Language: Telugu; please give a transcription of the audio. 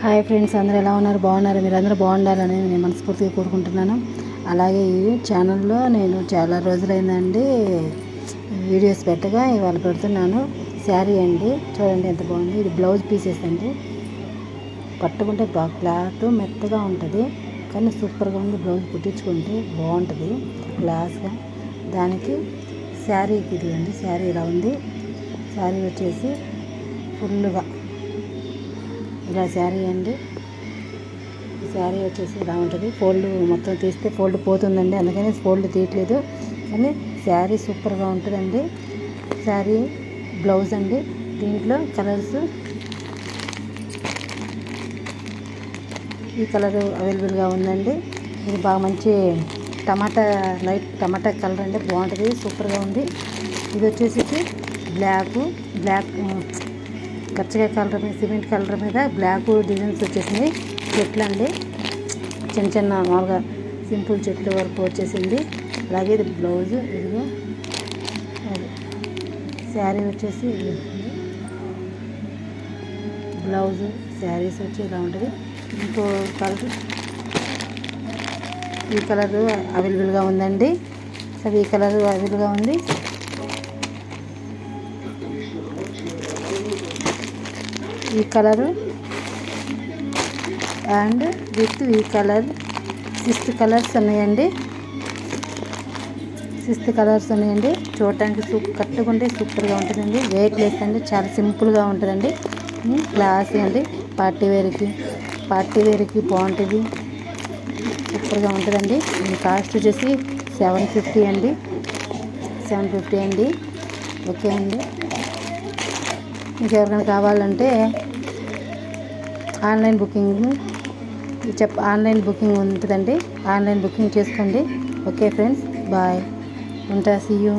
హాయ్ ఫ్రెండ్స్, అందరూ ఎలా ఉన్నారు? బాగున్నారు? మీరు అందరూ బాగుండాలని నేను మనస్ఫూర్తిగా కోరుకుంటున్నాను. అలాగే ఈ ఛానల్లో నేను చాలా రోజులైందండి వీడియోస్ పెట్టగా ఇవాళ పెడుతున్నాను. శారీ అండి, చూడండి ఎంత బాగుంది. ఇది బ్లౌజ్ పీసెస్ అండి. పట్టుకుంటే క్లాత్ మెత్తగా ఉంటుంది, కానీ సూపర్గా ఉంది. బ్లౌజ్ కుట్టించుకుంటే బాగుంటుంది క్లాస్గా. దానికి శారీకి ఇది అండి, శారీ ఇలా ఉంది. శారీ వచ్చేసి ఫుల్గా ఇలా శారీ అండి. శారీ వచ్చేసి ఇలా ఉంటుంది. ఫోల్డ్ మొత్తం తీస్తే ఫోల్డ్ పోతుందండి, అందుకని ఫోల్డ్ తీయట్లేదు. కానీ శారీ సూపర్గా ఉంటుందండి. శారీ బ్లౌజ్ అండి. దీంట్లో కలర్స్ ఈ కలర్ అవైలబుల్గా ఉందండి. ఇది బాగా మంచి లైట్ టమాటా కలర్ అండి, బాగుంటుంది, సూపర్గా ఉంది. ఇది వచ్చేసి బ్లాక్ గచ్చగా కలర్ మీద, సిమెంట్ కలర్ మీద బ్లాక్ డిజైన్స్ వచ్చేసింది. చెట్లు అండి, చిన్న చిన్న మామూలుగా సింపుల్ చెట్లు వరకు వచ్చేసింది. అలాగే ఇది బ్లౌజ్, ఇదిగో అది. శారీ వచ్చేసి బ్లౌజ్, శారీస్ వచ్చి ఇలా ఉంటుంది. ఇంకో కలర్, ఈ కలర్ అవైలబుల్గా ఉందండి. సరే, ఈ కలర్ అవైలబుల్గా ఉంది. ఈ కలరు అండ్ విత్ ఈ కలర్ 6 కలర్స్ ఉన్నాయండి. 6 కలర్స్ ఉన్నాయండి. చూడటానికి కట్టుకుంటే సూపర్గా ఉంటుందండి. వెయిట్ లెస్ అండి, చాలా సింపుల్గా ఉంటుందండి. క్లాస్ అండి, పార్టీ వేర్కి బాగుంటుంది, సూపర్గా ఉంటుందండి. ఈ కాస్ట్ వచ్చేసి 750 అండి. 750 అండి. ఓకే అండి. మీకు ఎవరికైనా కావాలంటే ఆన్లైన్ బుకింగ్ ఉంటుందండి. ఆన్లైన్ బుకింగ్ చేసుకోండి. ఓకే ఫ్రెండ్స్, బాయ్, ఉంటా, సీ యూ.